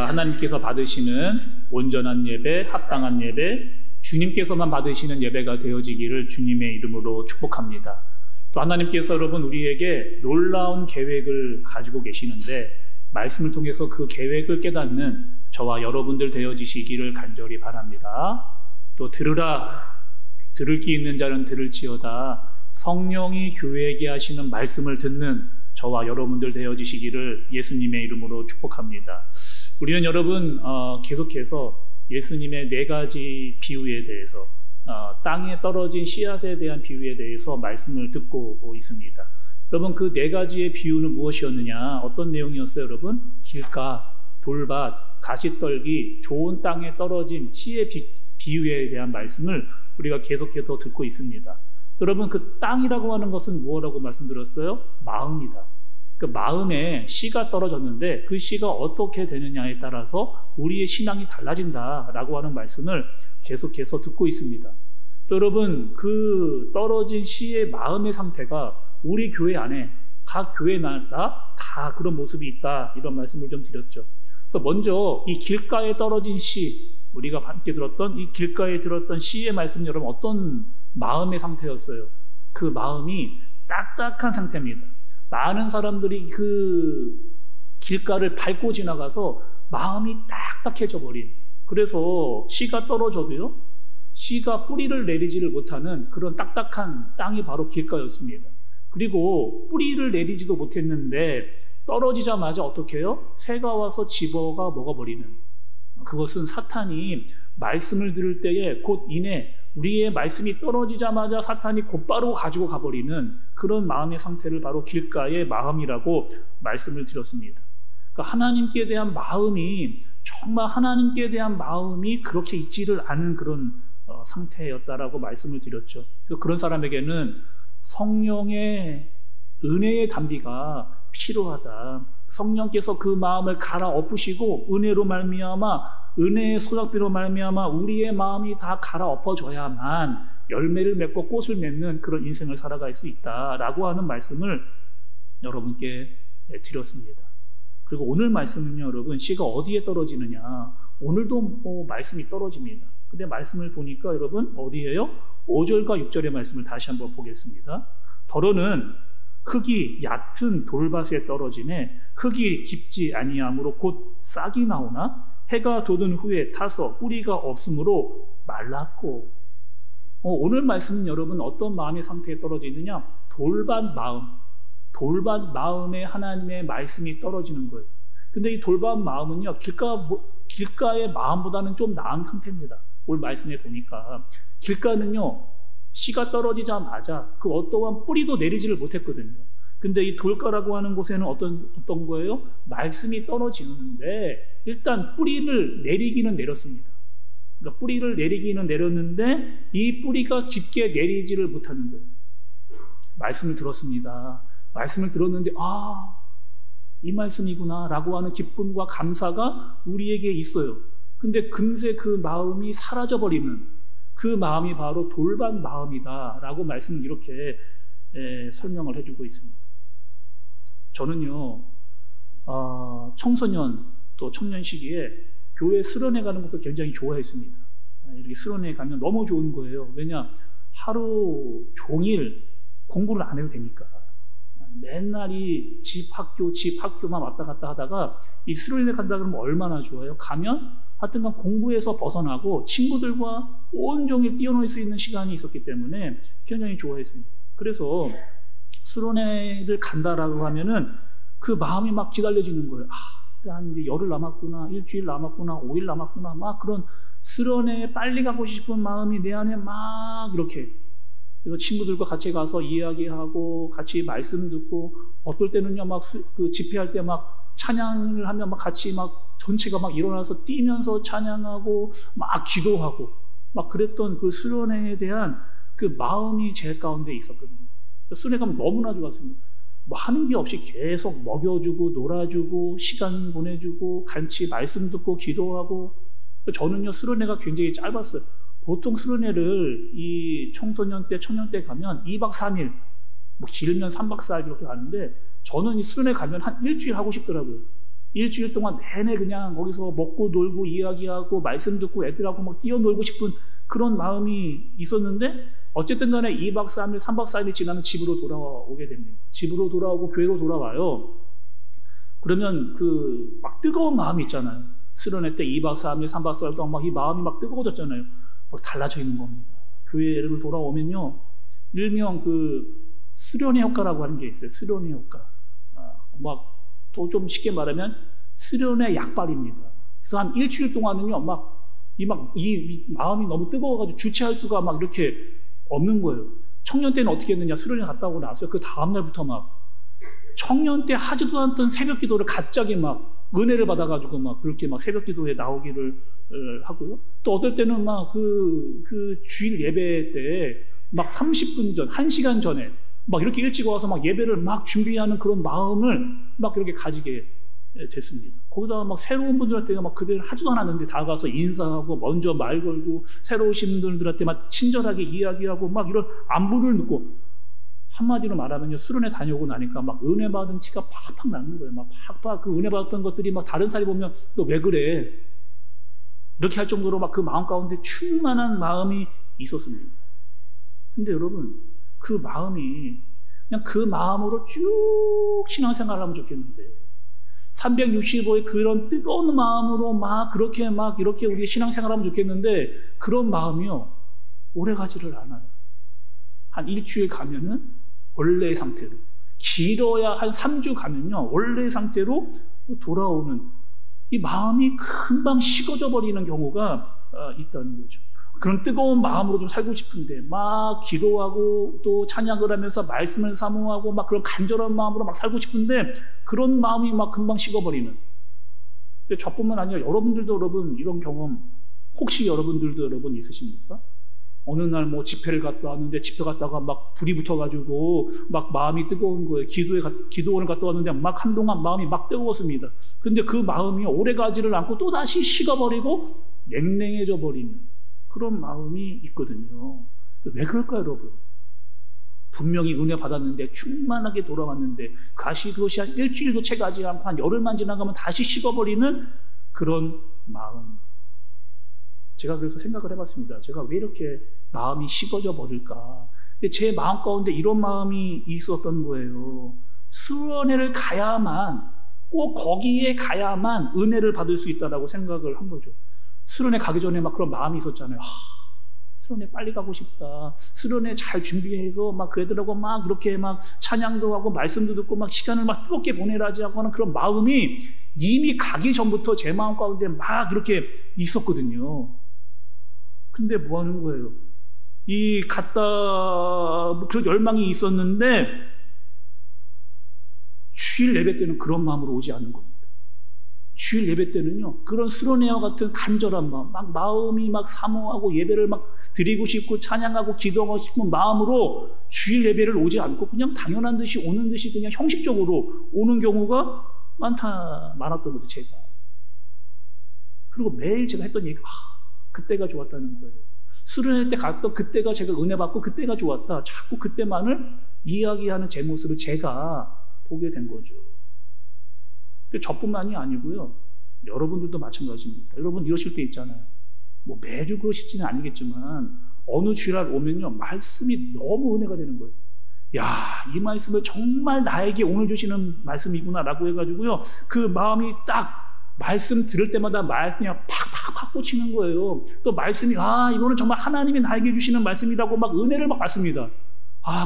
하나님께서 받으시는 온전한 예배, 합당한 예배, 주님께서만 받으시는 예배가 되어지기를 주님의 이름으로 축복합니다. 또 하나님께서 여러분 우리에게 놀라운 계획을 가지고 계시는데 말씀을 통해서 그 계획을 깨닫는 저와 여러분들 되어지시기를 간절히 바랍니다. 또 들을 귀 있는 자는 들을지어다. 성령이 교회에게 하시는 말씀을 듣는 저와 여러분들 되어지시기를 예수님의 이름으로 축복합니다. 우리는 여러분 계속해서 예수님의 4가지 비유에 대해서 땅에 떨어진 씨앗에 대한 비유에 대해서 말씀을 듣고 있습니다. 여러분 그 4가지의 비유는 무엇이었느냐? 어떤 내용이었어요 여러분? 길가, 돌밭, 가시떨기, 좋은 땅에 떨어진 씨의 비유에 대한 말씀을 우리가 계속해서 듣고 있습니다. 여러분 그 땅이라고 하는 것은 무엇이라고 말씀드렸어요? 마음이다. 그 마음에 씨가 떨어졌는데 그 씨가 어떻게 되느냐에 따라서 우리의 신앙이 달라진다라고 하는 말씀을 계속해서 듣고 있습니다. 또 여러분 그 떨어진 씨의 마음의 상태가 우리 교회 안에 각 교회마다 다 그런 모습이 있다 이런 말씀을 좀 드렸죠. 그래서 먼저 이 길가에 떨어진 씨, 우리가 함께 들었던 이 길가에 들었던 씨의 말씀 여러분 어떤 마음의 상태였어요? 그 마음이 딱딱한 상태입니다. 많은 사람들이 그 길가를 밟고 지나가서 마음이 딱딱해져 버린, 그래서 씨가 떨어져도요 씨가 뿌리를 내리지를 못하는 그런 딱딱한 땅이 바로 길가였습니다. 그리고 뿌리를 내리지도 못했는데 떨어지자마자 어떻게 해요? 새가 와서 집어가 먹어버리는, 그것은 사탄이 말씀을 들을 때에 곧 이내 우리의 말씀이 떨어지자마자 사탄이 곧바로 가지고 가버리는 그런 마음의 상태를 바로 길가의 마음이라고 말씀을 드렸습니다. 그러니까 하나님께 대한 마음이 정말 하나님께 대한 마음이 그렇게 있지를 않은 그런 상태였다라고 말씀을 드렸죠. 그래서 그런 사람에게는 성령의 은혜의 담비가 필요하다. 성령께서 그 마음을 갈아엎으시고 은혜로 말미암아 은혜의 소작비로 말미암아 우리의 마음이 다 갈아엎어져야만 열매를 맺고 꽃을 맺는 그런 인생을 살아갈 수 있다라고 하는 말씀을 여러분께 드렸습니다. 그리고 오늘 말씀은요 여러분 씨가 어디에 떨어지느냐, 오늘도 말씀이 떨어집니다. 근데 말씀을 보니까 여러분 어디에요? 5절과 6절의 말씀을 다시 한번 보겠습니다. 더러는 흙이 얕은 돌밭에 떨어지네 흙이 깊지 아니하므로 곧 싹이 나오나 해가 돋은 후에 타서 뿌리가 없으므로 말랐고. 오늘 말씀은 여러분 어떤 마음의 상태에 떨어지느냐? 돌밭 마음에 하나님의 말씀이 떨어지는 거예요. 근데 이 돌밭 마음은요 길가의 마음보다는 좀 나은 상태입니다. 오늘 말씀에 보니까 길가는요 씨가 떨어지자마자 그 어떠한 뿌리도 내리지를 못했거든요. 근데 이 돌가라고 하는 곳에는 어떤 거예요? 말씀이 떨어지는데 일단 뿌리를 내리기는 내렸습니다. 그러니까 뿌리를 내리기는 내렸는데 이 뿌리가 깊게 내리지를 못하는 거예요. 말씀을 들었습니다. 말씀을 들었는데 이 말씀이구나 라고 하는 기쁨과 감사가 우리에게 있어요. 근데 금세 그 마음이 사라져버리는 그 마음이 바로 돌밭 마음이다 라고 말씀을 이렇게 설명을 해주고 있습니다. 저는요 청소년 또 청년 시기에 교회 수련회 가는 것을 굉장히 좋아했습니다. 이렇게 수련회 가면 너무 좋은 거예요. 왜냐? 하루 종일 공부를 안 해도 되니까. 맨날 이 집 학교만 왔다 갔다 하다가 이 수련회 간다 그러면 얼마나 좋아요? 가면 하여튼간 공부에서 벗어나고 친구들과 온종일 뛰어놀 수 있는 시간이 있었기 때문에 굉장히 좋아했습니다. 그래서 수련회를 간다라고 하면은 그 마음이 막 기다려지는 거예요. 한 이제 열흘 남았구나, 일주일 남았구나, 5일 남았구나, 막 그런 수련회에 빨리 가고 싶은 마음이 내 안에 막 이렇게. 그래서 친구들과 같이 가서 이야기하고 같이 말씀 듣고 어떨 때는요 막 그 집회할 때 막 찬양을 하면 막 같이 막 전체가 막 일어나서 뛰면서 찬양하고 막 기도하고 막 그랬던 그 수련회에 대한 그 마음이 제 가운데 있었거든요. 수련회 가면 너무나 좋았습니다. 뭐 하는 게 없이 계속 먹여주고 놀아주고 시간 보내주고 같이 말씀 듣고 기도하고. 저는요 수련회가 굉장히 짧았어요. 보통 수련회를 이 청소년 때 청년 때 가면 2박 3일 뭐 길면 3박 4일 이렇게 가는데 저는 이 수련회 가면 한 일주일 하고 싶더라고요. 일주일 동안 내내 그냥 거기서 먹고 놀고 이야기하고 말씀 듣고 애들하고 막 뛰어놀고 싶은 그런 마음이 있었는데 어쨌든 간에 2박 3일, 3박 4일이 지나면 집으로 돌아오게 됩니다. 집으로 돌아오고 교회로 돌아와요. 그러면 그 막 뜨거운 마음이 있잖아요. 수련회 때 2박 3일, 3박 4일 동안 막 이 마음이 막 뜨거워졌잖아요. 막 달라져 있는 겁니다. 교회를 돌아오면요. 일명 그 수련회 효과라고 하는 게 있어요. 수련회 효과. 막 더 좀 쉽게 말하면 수련회 약발입니다. 그래서 한 일주일 동안은요, 이 마음이 너무 뜨거워가지고 주체할 수가 막 이렇게 없는 거예요. 청년 때는 어떻게 했느냐, 수련회 갔다 오고 나서요. 그 다음날부터 막 청년 때 하지도 않던 새벽 기도를 갑자기 막 은혜를 받아가지고 막 그렇게 막 새벽 기도에 나오기를 하고요. 또 어떨 때는 막 그 주일 예배 때 막 30분 전, 1시간 전에 막 이렇게 일찍 와서 막 예배를 막 준비하는 그런 마음을 막 그렇게 가지게 됐습니다. 거기다가 막 새로운 분들한테 막 그들 하지도 않았는데 다가가서 인사하고 먼저 말 걸고 새로 오신 분들한테 막 친절하게 이야기하고 막 이런 안부를 묻고 한마디로 말하면요, 수련회 다녀오고 나니까 막 은혜 받은 티가 팍팍 나는 거예요. 막 팍팍 그 은혜 받았던 것들이 막 다른 사람이 보면 너 왜 그래? 이렇게 할 정도로 막 그 마음 가운데 충만한 마음이 있었습니다. 근데 여러분, 그 마음이 그냥 그 마음으로 쭉 신앙생활을 하면 좋겠는데 365의 그런 뜨거운 마음으로 막 그렇게 막 이렇게 우리 신앙생활을 하면 좋겠는데 그런 마음이요, 오래 가지를 않아요. 한 일주일 가면은 원래의 상태로, 길어야 한 3주 가면요 원래의 상태로 돌아오는, 이 마음이 금방 식어져 버리는 경우가 있다는 거죠. 그런 뜨거운 마음으로 좀 살고 싶은데 막 기도하고 또 찬양을 하면서 말씀을 사모하고 막 그런 간절한 마음으로 막 살고 싶은데 그런 마음이 막 금방 식어버리는. 근데 저뿐만 아니라 여러분들도 여러분 이런 경험 혹시 여러분들도 여러분 있으십니까? 어느 날 뭐 집회를 갔다 왔는데 집회 갔다가 막 불이 붙어가지고 막 마음이 뜨거운 거예요. 기도원을 갔다 왔는데 막 한동안 마음이 막 뜨거웠습니다. 근데 그 마음이 오래 가지를 않고 또 다시 식어버리고 냉랭해져 버리는 그런 마음이 있거든요. 왜 그럴까요, 여러분? 분명히 은혜 받았는데 충만하게 돌아왔는데 그것이 한 일주일도 채 가지 않고 한 열흘만 지나가면 다시 식어버리는 그런 마음. 제가 그래서 생각을 해봤습니다. 제가 왜 이렇게 마음이 식어져 버릴까? 근데 제 마음 가운데 이런 마음이 있었던 거예요. 수련회를 가야만, 꼭 거기에 가야만 은혜를 받을 수 있다라고 생각을 한 거죠. 수련회 가기 전에 막 그런 마음이 있었잖아요. 수련회 빨리 가고 싶다. 수련회 잘 준비해서 막 그 애들하고 막 이렇게 막 찬양도 하고 말씀도 듣고 막 시간을 막 뜨겁게 보내라지 하고 하는 그런 마음이 이미 가기 전부터 제 마음 가운데 막 이렇게 있었거든요. 근데 뭐 하는 거예요? 그런 열망이 있었는데 주일 예배 때는 그런 마음으로 오지 않는 겁니다. 주일 예배 때는요, 그런 수련회와 같은 간절한 마음, 막 마음이 막 사모하고 예배를 막 드리고 싶고 찬양하고 기도하고 싶은 마음으로 주일 예배를 오지 않고 그냥 당연한 듯이 오는 듯이 그냥 형식적으로 오는 경우가 많았던 거죠, 제가. 그리고 매일 제가 했던 얘기가 그때가 좋았다는 거예요. 수련회 때 갔던 그때가 제가 은혜 받고 그때가 좋았다. 자꾸 그때만을 이야기하는 제 모습을 제가 보게 된 거죠. 근데 저뿐만이 아니고요, 여러분들도 마찬가지입니다. 여러분 이러실 때 있잖아요. 뭐 매주 그러실지는 아니겠지만 어느 주일날 오면요 말씀이 너무 은혜가 되는 거예요. 야, 이 말씀을 정말 나에게 오늘 주시는 말씀이구나 라고 해가지고요, 그 마음이 딱 말씀 들을 때마다 말씀이 팍팍팍 꽂히는 거예요. 또 말씀이 이거는 정말 하나님이 나에게 주시는 말씀이라고 막 은혜를 막 받습니다.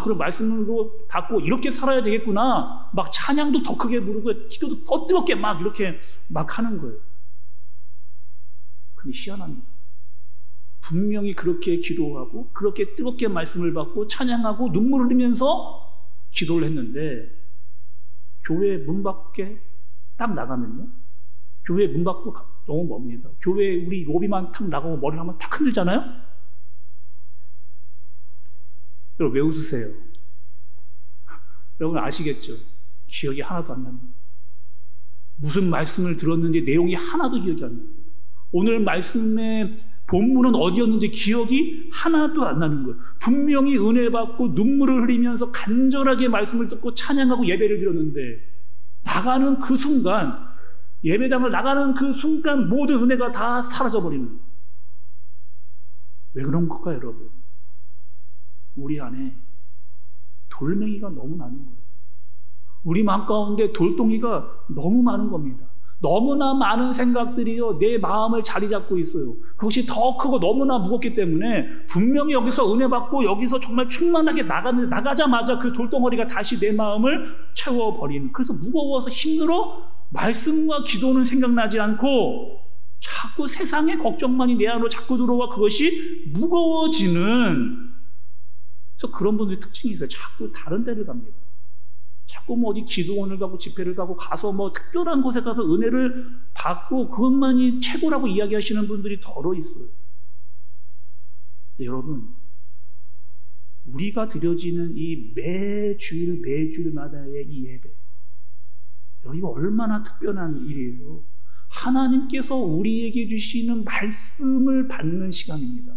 그럼 말씀으로 닫고 이렇게 살아야 되겠구나. 막 찬양도 더 크게 부르고 기도도 더 뜨겁게 막 이렇게 막 하는 거예요. 근데 희한합니다. 분명히 그렇게 기도하고 그렇게 뜨겁게 말씀을 받고 찬양하고 눈물을 흘리면서 기도를 했는데 교회 문 밖에 딱 나가면요, 교회 문 밖도 너무 멉니다. 교회 우리 로비만 탁 나가고 머리를 한번 탁 흔들잖아요. 여러분 왜 웃으세요? 여러분 아시겠죠? 기억이 하나도 안 납니다. 무슨 말씀을 들었는지 내용이 하나도 기억이 안 납니다. 오늘 말씀의 본문은 어디였는지 기억이 하나도 안 나는 거예요. 분명히 은혜 받고 눈물을 흘리면서 간절하게 말씀을 듣고 찬양하고 예배를 드렸는데 나가는 그 순간 예배당을 나가는 그 순간 모든 은혜가 다 사라져버리는. 왜 그런 걸까요, 여러분? 우리 안에 돌멩이가 너무 많은 거예요. 우리 마음 가운데 돌덩이가 너무 많은 겁니다. 너무나 많은 생각들이요, 내 마음을 자리 잡고 있어요. 그것이 더 크고 너무나 무겁기 때문에 분명히 여기서 은혜 받고 여기서 정말 충만하게 나가자마자 그 돌덩어리가 다시 내 마음을 채워버리는. 그래서 무거워서 힘들어 말씀과 기도는 생각나지 않고 자꾸 세상의 걱정만이 내 안으로 자꾸 들어와 그것이 무거워지는. 그래서 그런 분들의 특징이 있어요. 자꾸 다른 데를 갑니다. 자꾸 뭐 어디 기도원을 가고 집회를 가서 뭐 특별한 곳에 가서 은혜를 받고 그것만이 최고라고 이야기하시는 분들이 더러 있어요. 근데 여러분, 우리가 드려지는 이 매주일마다의 이 예배, 이거 얼마나 특별한 일이에요. 하나님께서 우리에게 주시는 말씀을 받는 시간입니다.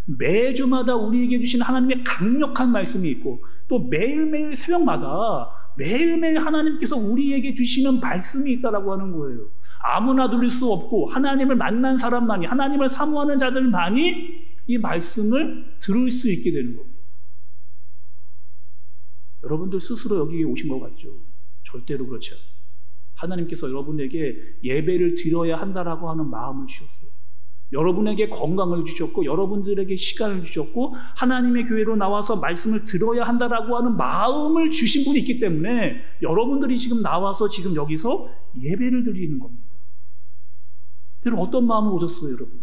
매주마다 우리에게 주시는 하나님의 강력한 말씀이 있고, 또 매일매일 새벽마다 매일매일 하나님께서 우리에게 주시는 말씀이 있다라고 하는 거예요. 아무나 들을 수 없고 하나님을 만난 사람만이, 하나님을 사모하는 자들만이 이 말씀을 들을 수 있게 되는 겁니다. 여러분들 스스로 여기에 오신 것 같죠? 절대로 그렇지 않아요. 하나님께서 여러분에게 예배를 드려야 한다라고 하는 마음을 주셨어요. 여러분에게 건강을 주셨고 여러분들에게 시간을 주셨고 하나님의 교회로 나와서 말씀을 들어야 한다라고 하는 마음을 주신 분이 있기 때문에 여러분들이 지금 나와서 지금 여기서 예배를 드리는 겁니다. 여러분, 어떤 마음으로 오셨어요, 여러분?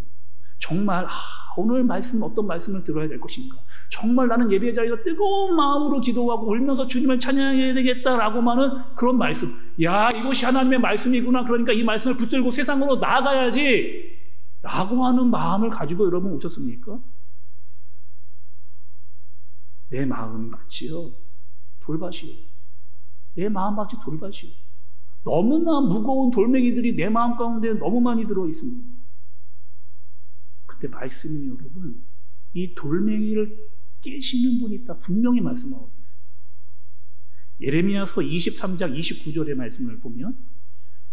정말 오늘 말씀 어떤 말씀을 들어야 될 것인가? 정말 나는 예배 자리에서 뜨거운 마음으로 기도하고 울면서 주님을 찬양해야 되겠다라고만은 그런 말씀. 야, 이것이 하나님의 말씀이구나. 그러니까 이 말씀을 붙들고 세상으로 나아가야지 라고 하는 마음을 가지고 여러분 오셨습니까? 내 마음 마치요 돌밭이요. 내 마음 마치 돌밭이요. 너무나 무거운 돌멩이들이 내 마음 가운데 너무 많이 들어 있습니다. 근데 말씀이 여러분, 이 돌멩이를 깨시는 분이 있다 분명히 말씀하고 계세요. 예레미야서 23장 29절의 말씀을 보면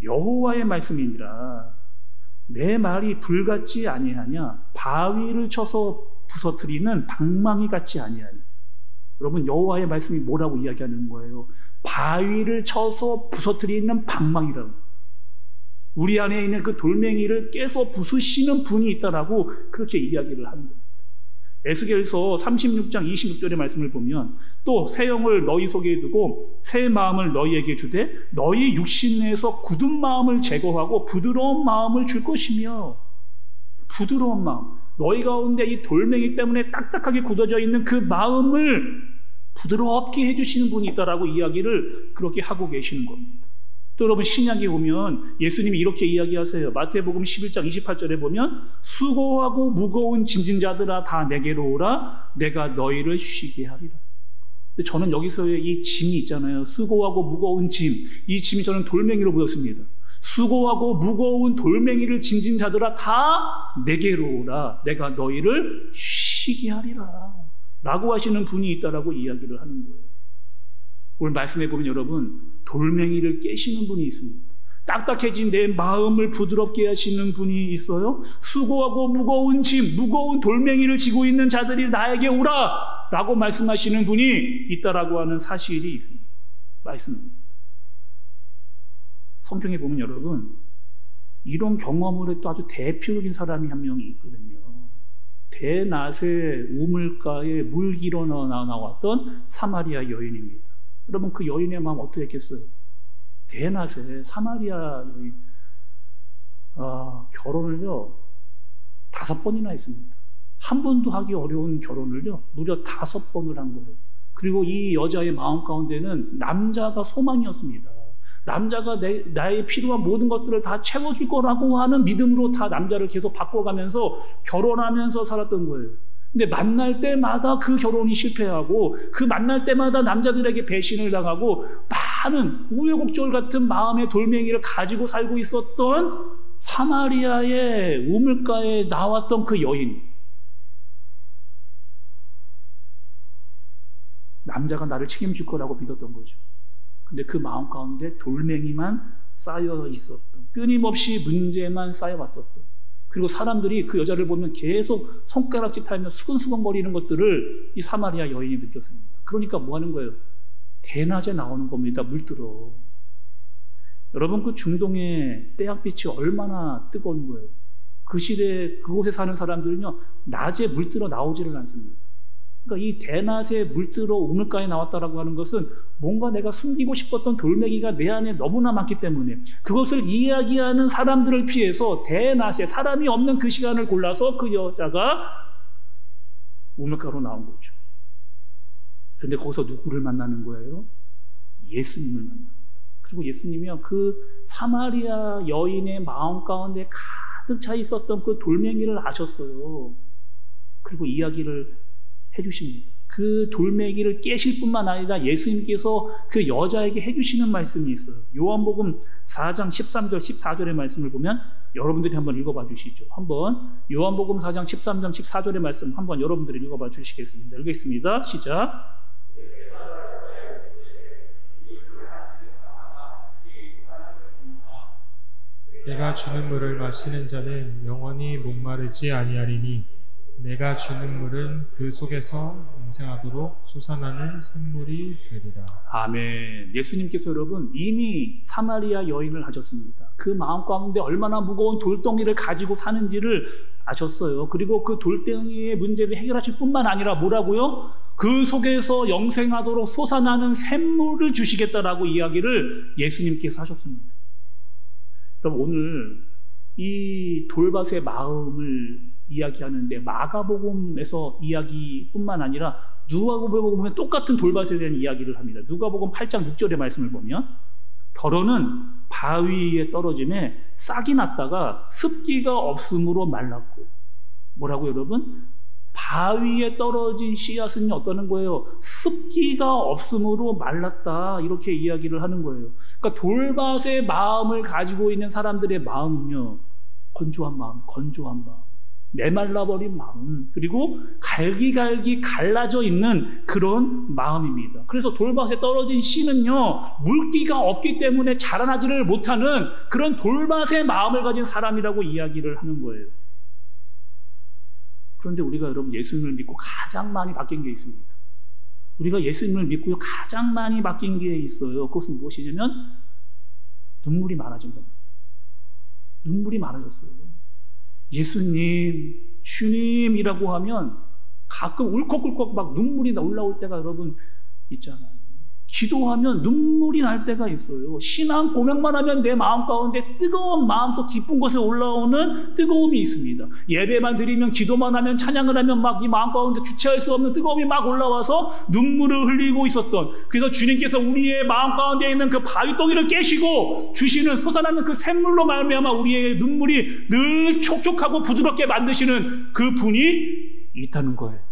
여호와의 말씀이니라 내 말이 불같지 아니하냐 바위를 쳐서 부서뜨리는 방망이 같지 아니하냐. 여러분, 여호와의 말씀이 뭐라고 이야기하는 거예요? 바위를 쳐서 부서뜨리는 방망이라고. 우리 안에 있는 그 돌멩이를 깨서 부수시는 분이 있다라고 그렇게 이야기를 하는 겁니다. 에스겔서 36장 26절의 말씀을 보면 또 새 영을 너희 속에 두고 새 마음을 너희에게 주되 너희 육신 내에서 굳은 마음을 제거하고 부드러운 마음을 줄 것이며. 부드러운 마음, 너희 가운데 이 돌멩이 때문에 딱딱하게 굳어져 있는 그 마음을 부드럽게 해주시는 분이 있다라고 이야기를 그렇게 하고 계시는 겁니다. 또 여러분, 신약에 보면 예수님이 이렇게 이야기하세요. 마태복음 11장 28절에 보면 수고하고 무거운 짐진 자들아 다 내게로 오라 내가 너희를 쉬게 하리라. 근데 저는 여기서의 이 짐이 있잖아요. 수고하고 무거운 짐, 이 짐이 저는 돌멩이로 보였습니다. 수고하고 무거운 돌멩이를 짐진 자들아 다 내게로 오라 내가 너희를 쉬게 하리라 라고 하시는 분이 있다라고 이야기를 하는 거예요. 오늘 말씀해 보면 여러분, 돌멩이를 깨시는 분이 있습니다. 딱딱해진 내 마음을 부드럽게 하시는 분이 있어요. 수고하고 무거운 짐, 무거운 돌멩이를 지고 있는 자들이 나에게 오라 라고 말씀하시는 분이 있다라고 하는 사실이 있습니다. 말씀입니다. 성경에 보면 여러분, 이런 경험을 했던 아주 대표적인 사람이 한 명이 있거든요. 대낮에 우물가에 물 길어 나왔던 사마리아 여인입니다. 여러분, 그 여인의 마음 어떻게 했겠어요? 대낮에 사마리아 여인, 결혼을요 5번이나 했습니다. 한 번도 하기 어려운 결혼을요 무려 5번을 한 거예요. 그리고 이 여자의 마음 가운데는 남자가 소망이었습니다. 남자가 나의 필요한 모든 것들을 다 채워줄 거라고 하는 믿음으로 다 남자를 계속 바꿔가면서 결혼하면서 살았던 거예요. 근데 만날 때마다 그 결혼이 실패하고 그 만날 때마다 남자들에게 배신을 당하고 많은 우여곡절 같은 마음의 돌멩이를 가지고 살고 있었던 사마리아의 우물가에 나왔던 그 여인. 남자가 나를 책임질 거라고 믿었던 거죠. 근데 그 마음 가운데 돌멩이만 쌓여 있었던, 끊임없이 문제만 쌓여왔던, 그리고 사람들이 그 여자를 보면 계속 손가락질 하며 수근수근거리는 것들을 이 사마리아 여인이 느꼈습니다. 그러니까 뭐 하는 거예요? 대낮에 나오는 겁니다. 물들어. 여러분, 그 중동의 태양빛이 얼마나 뜨거운 거예요. 그 시대에 그곳에 사는 사람들은요, 낮에 물들어 나오지를 않습니다. 그러니까 이 대낮에 물들어 우물가에 나왔다라고 하는 것은 뭔가 내가 숨기고 싶었던 돌멩이가 내 안에 너무나 많기 때문에 그것을 이야기하는 사람들을 피해서 대낮에 사람이 없는 그 시간을 골라서 그 여자가 우물가로 나온 거죠. 근데 거기서 누구를 만나는 거예요? 예수님을 만납니다. 그리고 예수님이요, 그 사마리아 여인의 마음 가운데 가득 차 있었던 그 돌멩이를 아셨어요. 그리고 이야기를 해주십니다. 그 돌멩이를 깨실 뿐만 아니라 예수님께서 그 여자에게 해주시는 말씀이 있어요. 요한복음 4장 13절 14절의 말씀을 보면 여러분들이 한번 읽어봐 주시죠. 한번 요한복음 4장 13절 14절의 말씀 한번 여러분들이 읽어봐 주시겠습니다. 읽겠습니다. 시작. 내가 주는 물을 마시는 자는 영원히 목마르지 아니하리니 내가 주는 물은 그 속에서 영생하도록 솟아나는 샘물이 되리라. 아멘. 예수님께서 여러분 이미 사마리아 여인을 아셨습니다. 그 마음 가운데 얼마나 무거운 돌덩이를 가지고 사는지를 아셨어요. 그리고 그 돌덩이의 문제를 해결하실 뿐만 아니라 뭐라고요? 그 속에서 영생하도록 솟아나는 샘물을 주시겠다라고 이야기를 예수님께서 하셨습니다. 그럼 오늘 이 돌밭의 마음을 이야기하는데 마가복음에서 이야기뿐만 아니라 누가복음에 보면 똑같은 돌밭에 대한 이야기를 합니다. 누가복음 8장 6절의 말씀을 보면 더러는 바위 위에 떨어짐에 싹이 났다가 습기가 없음으로 말랐고, 뭐라고 여러분? 바위에 떨어진 씨앗은 어떠는 거예요? 습기가 없음으로 말랐다, 이렇게 이야기를 하는 거예요. 그러니까 돌밭의 마음을 가지고 있는 사람들의 마음은요, 건조한 마음, 메말라버린 마음, 그리고 갈기갈기 갈라져 있는 그런 마음입니다. 그래서 돌밭에 떨어진 씨는요, 물기가 없기 때문에 자라나지를 못하는 그런 돌밭의 마음을 가진 사람이라고 이야기를 하는 거예요. 그런데 우리가 여러분 예수님을 믿고 가장 많이 바뀐 게 있습니다. 우리가 예수님을 믿고 가장 많이 바뀐 게 있어요. 그것은 무엇이냐면 눈물이 많아진 겁니다. 눈물이 많아졌어요. 예수님, 주님이라고 하면 가끔 울컥울컥 막 눈물이 올라올 때가 여러분 있잖아요. 기도하면 눈물이 날 때가 있어요. 신앙 고백만 하면 내 마음 가운데 뜨거운 마음속 깊은 곳에 올라오는 뜨거움이 있습니다. 예배만 드리면, 기도만 하면, 찬양을 하면 막 이 마음 가운데 주체할 수 없는 뜨거움이 막 올라와서 눈물을 흘리고 있었던, 그래서 주님께서 우리의 마음 가운데 있는 그 바위덩이를 깨시고 주시는 솟아나는 그 샘물로 말미암아 우리의 눈물이 늘 촉촉하고 부드럽게 만드시는 그 분이 있다는 거예요.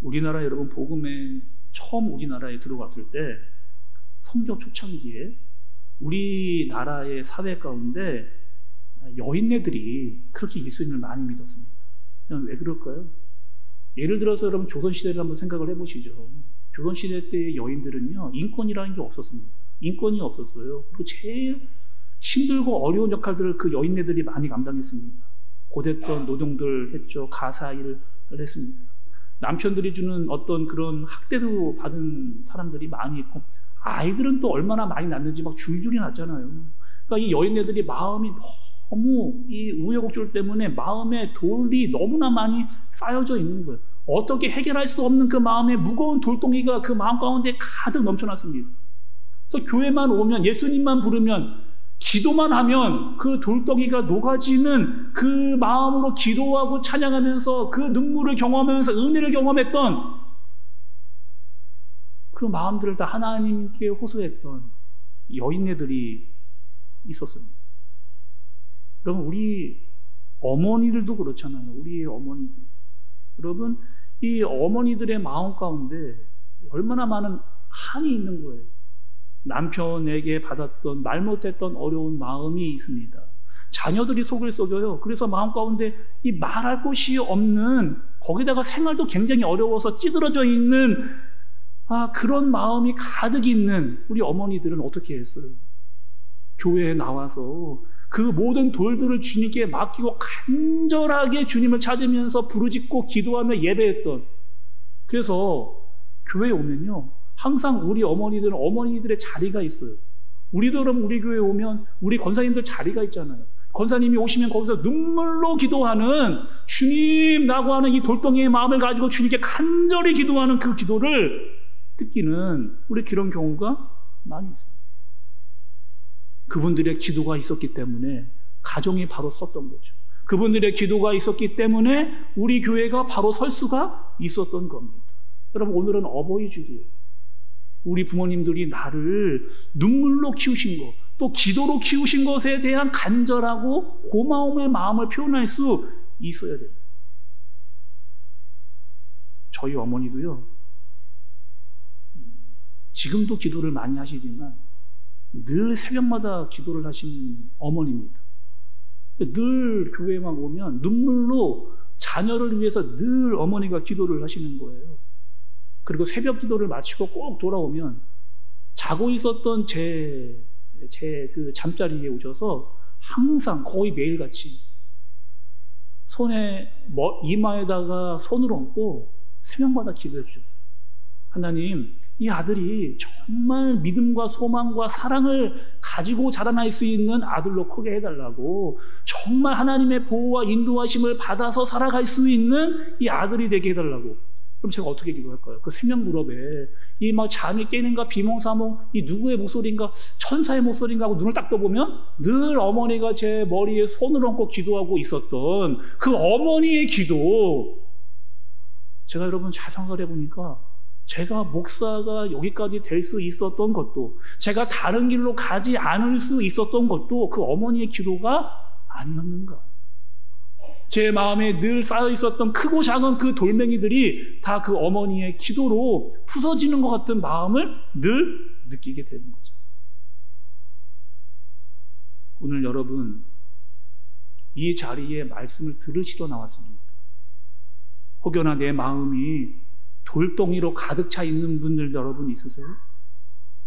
우리나라 여러분 복음에 처음 우리나라에 들어왔을 때 성경 초창기에 우리나라의 사회 가운데 여인네들이 그렇게 예수님을 많이 믿었습니다. 왜 그럴까요? 예를 들어서 여러분 조선시대를 한번 생각을 해보시죠. 조선시대 때의 여인들은요, 인권이라는 게 없었습니다. 인권이 없었어요. 그리고 제일 힘들고 어려운 역할들을 그 여인네들이 많이 감당했습니다. 고됐던 노동들 했죠. 가사 일을 했습니다. 남편들이 주는 어떤 그런 학대도 받은 사람들이 많이 있고, 아이들은 또 얼마나 많이 낳는지 막 줄줄이 낳잖아요. 그러니까 이 여인네들이 마음이 너무 이 우여곡절 때문에 마음에 돌이 너무나 많이 쌓여져 있는 거예요. 어떻게 해결할 수 없는 그 마음의 무거운 돌덩이가 그 마음 가운데 가득 넘쳐났습니다. 그래서 교회만 오면, 예수님만 부르면, 기도만 하면 그 돌덩이가 녹아지는 그 마음으로 기도하고 찬양하면서 그 눈물을 경험하면서 은혜를 경험했던 그 마음들을 다 하나님께 호소했던 여인네들이 있었습니다. 여러분, 우리 어머니들도 그렇잖아요. 우리의 어머니들. 여러분, 이 어머니들의 마음 가운데 얼마나 많은 한이 있는 거예요. 남편에게 받았던 말 못했던 어려운 마음이 있습니다. 자녀들이 속을 썩여요. 그래서 마음 가운데 이 말할 곳이 없는, 거기다가 생활도 굉장히 어려워서 찌들어져 있는 그런 마음이 가득 있는 우리 어머니들은 어떻게 했어요? 교회에 나와서 그 모든 돌들을 주님께 맡기고 간절하게 주님을 찾으면서 부르짖고 기도하며 예배했던, 그래서 교회에 오면요 항상 우리 어머니들은 어머니들의 자리가 있어요. 우리들은 우리 교회에 오면 우리 권사님들 자리가 있잖아요. 권사님이 오시면 거기서 눈물로 기도하는, 주님이라고 하는 이 돌덩이의 마음을 가지고 주님께 간절히 기도하는 그 기도를 듣기는 우리 그런 경우가 많이 있습니다. 그분들의 기도가 있었기 때문에 가정이 바로 섰던 거죠. 그분들의 기도가 있었기 때문에 우리 교회가 바로 설 수가 있었던 겁니다. 여러분, 오늘은 어버이 주일이에요. 우리 부모님들이 나를 눈물로 키우신 것, 또 기도로 키우신 것에 대한 간절하고 고마움의 마음을 표현할 수 있어야 됩니다. 저희 어머니도요, 지금도 기도를 많이 하시지만 늘 새벽마다 기도를 하시는 어머니입니다. 늘 교회만 오면 눈물로 자녀를 위해서 늘 어머니가 기도를 하시는 거예요. 그리고 새벽 기도를 마치고 꼭 돌아오면 자고 있었던 제 그 잠자리에 오셔서 항상 거의 매일같이 손에 이마에다가 손을 얹고 새벽마다 기도해 주셨어요. 하나님, 이 아들이 정말 믿음과 소망과 사랑을 가지고 자라날 수 있는 아들로 크게 해달라고, 정말 하나님의 보호와 인도하심을 받아서 살아갈 수 있는 이 아들이 되게 해달라고. 그럼 제가 어떻게 기도할까요? 그 생명 무렵에 이 막 잠이 깨는가 비몽사몽, 이 누구의 목소리인가, 천사의 목소리인가 하고 눈을 딱 떠보면 늘 어머니가 제 머리에 손을 얹고 기도하고 있었던 그 어머니의 기도. 제가 여러분 잘 생각을 해보니까 제가 목사가 여기까지 될 수 있었던 것도, 제가 다른 길로 가지 않을 수 있었던 것도 그 어머니의 기도가 아니었는가. 제 마음에 늘 쌓여 있었던 크고 작은 그 돌멩이들이 다 그 어머니의 기도로 부서지는 것 같은 마음을 늘 느끼게 되는 거죠. 오늘 여러분, 이 자리에 말씀을 들으시러 나왔습니다. 혹여나 내 마음이 돌덩이로 가득 차 있는 분들 여러분 있으세요?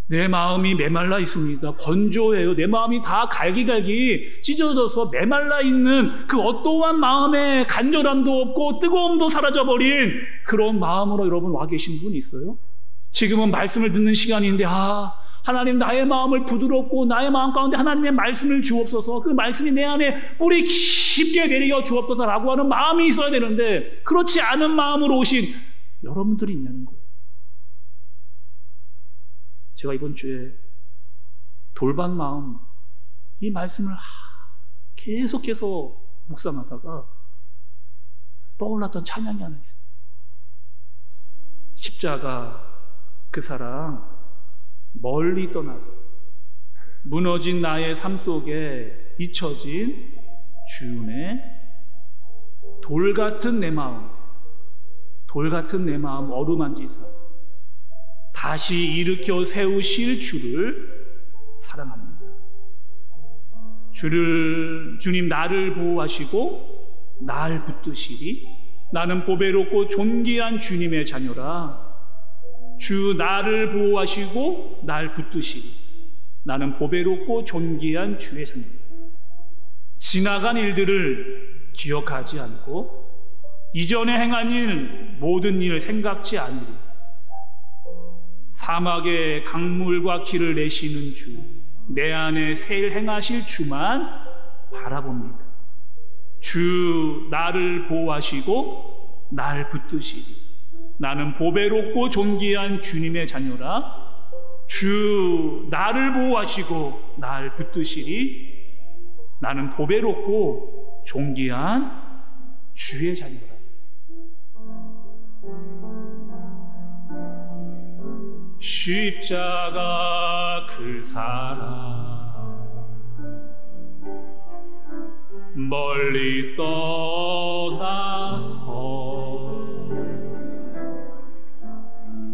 내 마음이 메말라 있습니다. 건조해요. 내 마음이 다 갈기갈기 찢어져서 메말라 있는 그 어떠한 마음에 간절함도 없고 뜨거움도 사라져버린 그런 마음으로 여러분 와 계신 분 있어요? 지금은 말씀을 듣는 시간인데 하나님, 나의 마음을 부드럽고 나의 마음 가운데 하나님의 말씀을 주옵소서, 그 말씀이 내 안에 뿌리 깊게 내려 주옵소서라고 하는 마음이 있어야 되는데, 그렇지 않은 마음으로 오신 여러분들이 있냐는 거예요. 제가 이번 주에 돌반 마음, 이 말씀을 계속해서 묵상하다가 떠올랐던 찬양이 하나 있어요. 십자가 그 사랑 멀리 떠나서 무너진 나의 삶 속에 잊혀진 주님의 돌 같은 내 마음 어루만지사 다시 일으켜 세우실 주를 사랑합니다. 주님 나를 보호하시고 날 붙드시리. 나는 보배롭고 존귀한 주님의 자녀라. 주 나를 보호하시고 날 붙드시리. 나는 보배롭고 존귀한 주의 자녀라. 지나간 일들을 기억하지 않고 이전에 행한 일 모든 일을 생각지 않으리. 사막에 강물과 길을 내시는 주, 내 안에 새 일 행하실 주만 바라봅니다. 주 나를 보호하시고 날 붙드시리. 나는 보배롭고 존귀한 주님의 자녀라. 주 나를 보호하시고 날 붙드시리. 나는 보배롭고 존귀한 주의 자녀라. 십자가 그 사랑 멀리 떠나서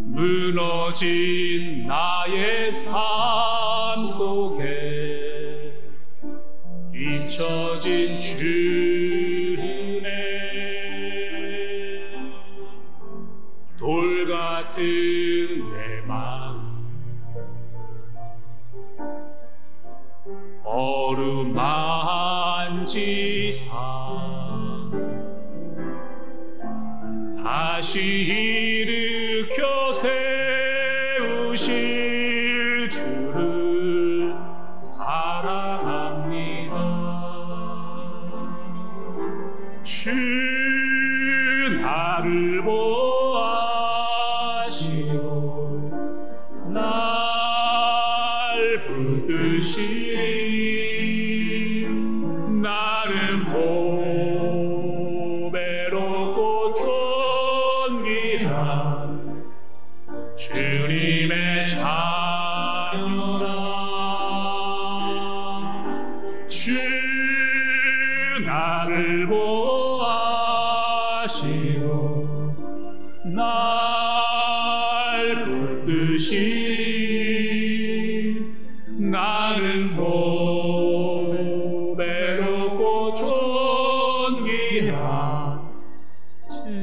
무너진 나의 삶 속에 잊혀진 주의 돌 같은 내 하시사 다시 일으켜 세우실 주를 사랑합니다. 주 나를 보아시고 날 붙드시니 나는 보배롭고 존귀한 주님의 자녀라. 주 나를 보아시고 날 붙드시니 나는 보배롭고 존귀한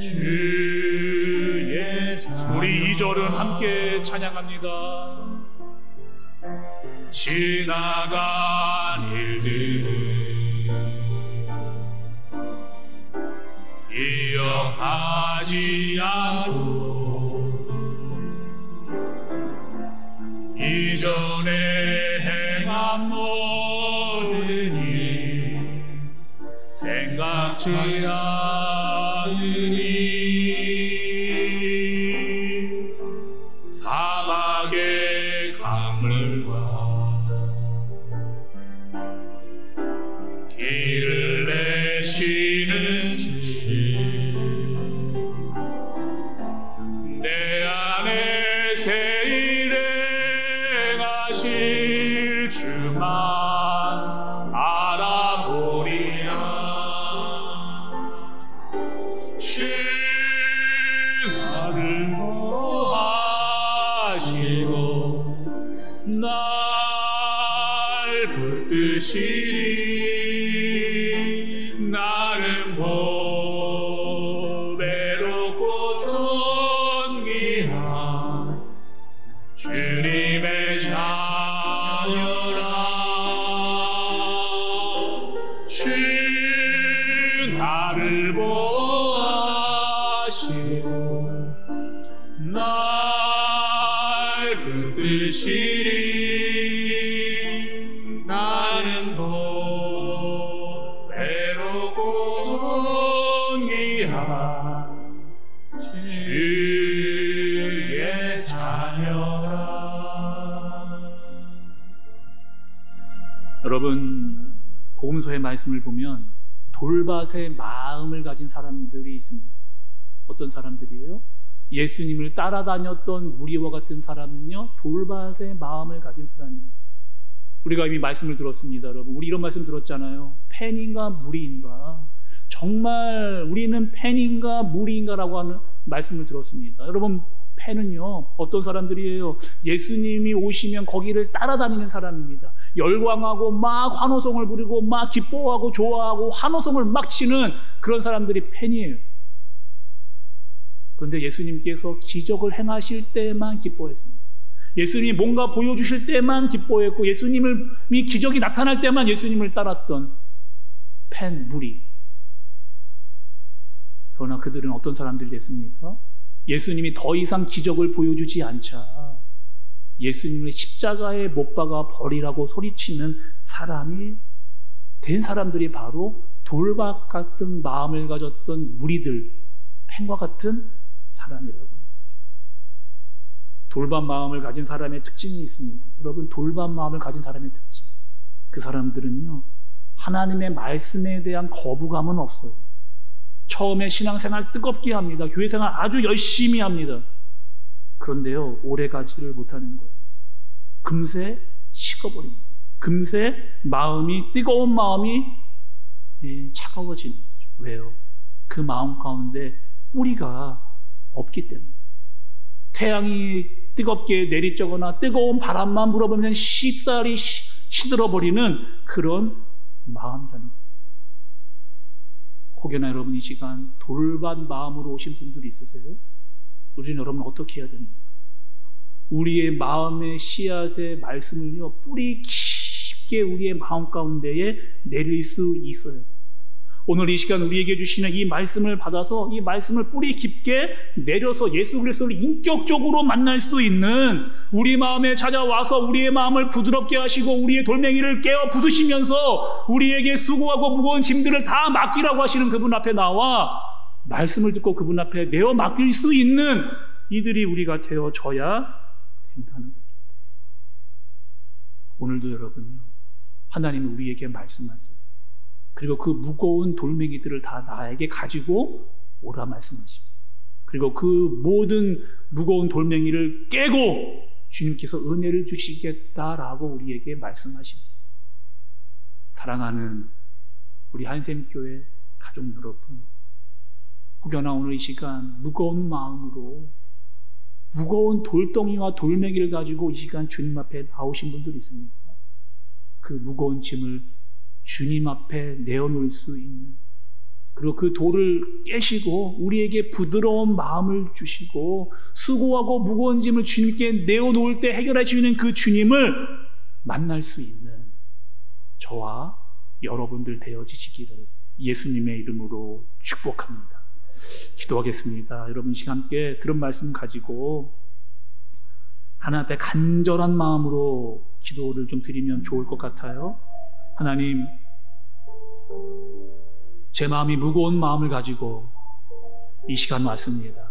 주의 자녀. 우리 2절은 함께 찬양합니다. 지나간 일들을 기억하지 않고 이전에 행한 모든 일 생각지 않으니 사막의 강물과 길을 내시는 주 내 안에 새 일행하실 주만 알아보리라. 주 나를 보아시고 날 붙드시니 나는 보배롭고 존귀한 주님의 자녀라. 주 나를 보아시고 날 붙드시니 나는 보배롭고 존귀한 주의 자녀라. 여러분, 복음서의 말씀을 보면 돌밭의 마음을 가진 사람들이 있습니다. 어떤 사람들이에요? 예수님을 따라다녔던 무리와 같은 사람은요, 돌밭의 마음을 가진 사람이에요. 우리가 이미 말씀을 들었습니다. 여러분, 우리 이런 말씀 들었잖아요. 팬인가 무리인가? 정말 우리는 팬인가 무리인가라고 하는 말씀을 들었습니다. 여러분, 팬은요 어떤 사람들이에요? 예수님이 오시면 거기를 따라다니는 사람입니다. 열광하고 막 환호성을 부리고 막 기뻐하고 좋아하고 환호성을 막 치는 그런 사람들이 팬이에요. 그런데 예수님께서 기적을 행하실 때만 기뻐했습니다. 예수님이 뭔가 보여주실 때만 기뻐했고, 예수님이 기적이 나타날 때만 예수님을 따랐던 팬 무리. 그러나 그들은 어떤 사람들이 됐습니까? 예수님이 더 이상 기적을 보여주지 않자 예수님을 십자가에 못 박아 버리라고 소리치는 사람이 된 사람들이 바로 돌밭 같은 마음을 가졌던 무리들, 팬과 같은 사람이라고. 돌밭 마음을 가진 사람의 특징이 있습니다. 여러분, 돌밭 마음을 가진 사람의 특징, 그 사람들은요 하나님의 말씀에 대한 거부감은 없어요. 처음에 신앙생활 뜨겁게 합니다. 교회생활 아주 열심히 합니다. 그런데요 오래가지를 못하는 거예요. 금세 식어버립니다. 금세 마음이, 뜨거운 마음이 차가워지는 거죠. 왜요? 그 마음 가운데 뿌리가 없기 때문에. 태양이 뜨겁게 내리쬐거나 뜨거운 바람만 불어보면 쉽사리 시들어버리는 그런 마음이라는 겁니다. 혹여나 여러분 이 시간 돌밭 마음으로 오신 분들이 있으세요? 우리는 여러분 어떻게 해야 됩니까? 우리의 마음의 씨앗의 말씀을요 뿌리 깊게 우리의 마음 가운데에 내릴 수 있어요. 오늘 이 시간 우리에게 주시는 이 말씀을 받아서 이 말씀을 뿌리 깊게 내려서 예수 그리스도를 인격적으로 만날 수 있는, 우리 마음에 찾아와서 우리의 마음을 부드럽게 하시고 우리의 돌멩이를 깨어 부수시면서 우리에게 수고하고 무거운 짐들을 다 맡기라고 하시는 그분 앞에 나와 말씀을 듣고 그분 앞에 내어 맡길 수 있는 이들이 우리가 되어져야 된다는 겁니다. 오늘도 여러분요, 하나님은 우리에게 말씀하세요. 그리고 그 무거운 돌멩이들을 다 나에게 가지고 오라 말씀하십니다. 그리고 그 모든 무거운 돌멩이를 깨고 주님께서 은혜를 주시겠다라고 우리에게 말씀하십니다. 사랑하는 우리 한샘교회 가족 여러분, 혹여나 오늘 이 시간 무거운 마음으로 무거운 돌덩이와 돌멩이를 가지고 이 시간 주님 앞에 나오신 분들이 있습니다. 그 무거운 짐을 주님 앞에 내어놓을 수 있는, 그리고 그 돌을 깨시고 우리에게 부드러운 마음을 주시고 수고하고 무거운 짐을 주님께 내어놓을 때 해결해 주시는 그 주님을 만날 수 있는 저와 여러분들 되어지시기를 예수님의 이름으로 축복합니다. 기도하겠습니다. 여러분, 이 시간 함께 들은 말씀 가지고 하나님 앞에 간절한 마음으로 기도를 좀 드리면 좋을 것 같아요. 하나님, 제 마음이 무거운 마음을 가지고 이 시간 왔습니다.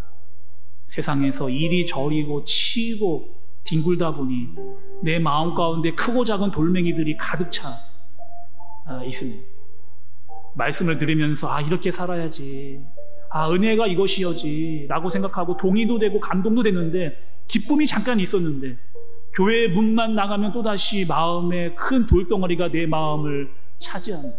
세상에서 이리저리고 치이고 뒹굴다 보니 내 마음 가운데 크고 작은 돌멩이들이 가득 차 있습니다. 말씀을 들으면서 이렇게 살아야지, 은혜가 이것이여지 라고 생각하고 동의도 되고 감동도 됐는데, 기쁨이 잠깐 있었는데 교회 문만 나가면 또다시 마음에 큰 돌덩어리가 내 마음을 차지합니다.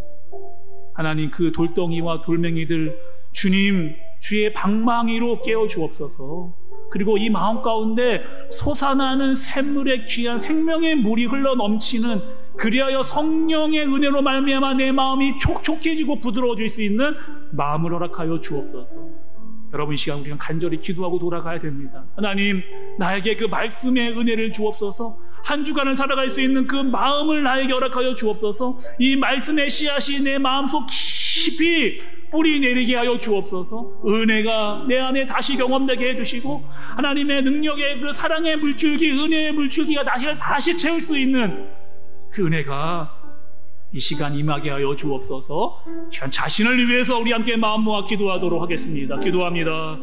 하나님, 그 돌덩이와 돌멩이들 주님 주의 방망이로 깨워 주옵소서. 그리고 이 마음 가운데 솟아나는 샘물의 귀한 생명의 물이 흘러 넘치는, 그리하여 성령의 은혜로 말미암아 내 마음이 촉촉해지고 부드러워질 수 있는 마음을 허락하여 주옵소서. 여러분, 이 시간 우리는 간절히 기도하고 돌아가야 됩니다. 하나님, 나에게 그 말씀의 은혜를 주옵소서. 한 주간을 살아갈 수 있는 그 마음을 나에게 허락하여 주옵소서. 이 말씀의 씨앗이 내 마음속 깊이 뿌리 내리게 하여 주옵소서. 은혜가 내 안에 다시 경험되게 해주시고, 하나님의 능력의 그 사랑의 물줄기, 은혜의 물줄기가 나를 다시 채울 수 있는 그 은혜가 이 시간 임하게 하여 주옵소서. 시간 자신을 위해서 우리 함께 마음 모아 기도하도록 하겠습니다. 기도합니다.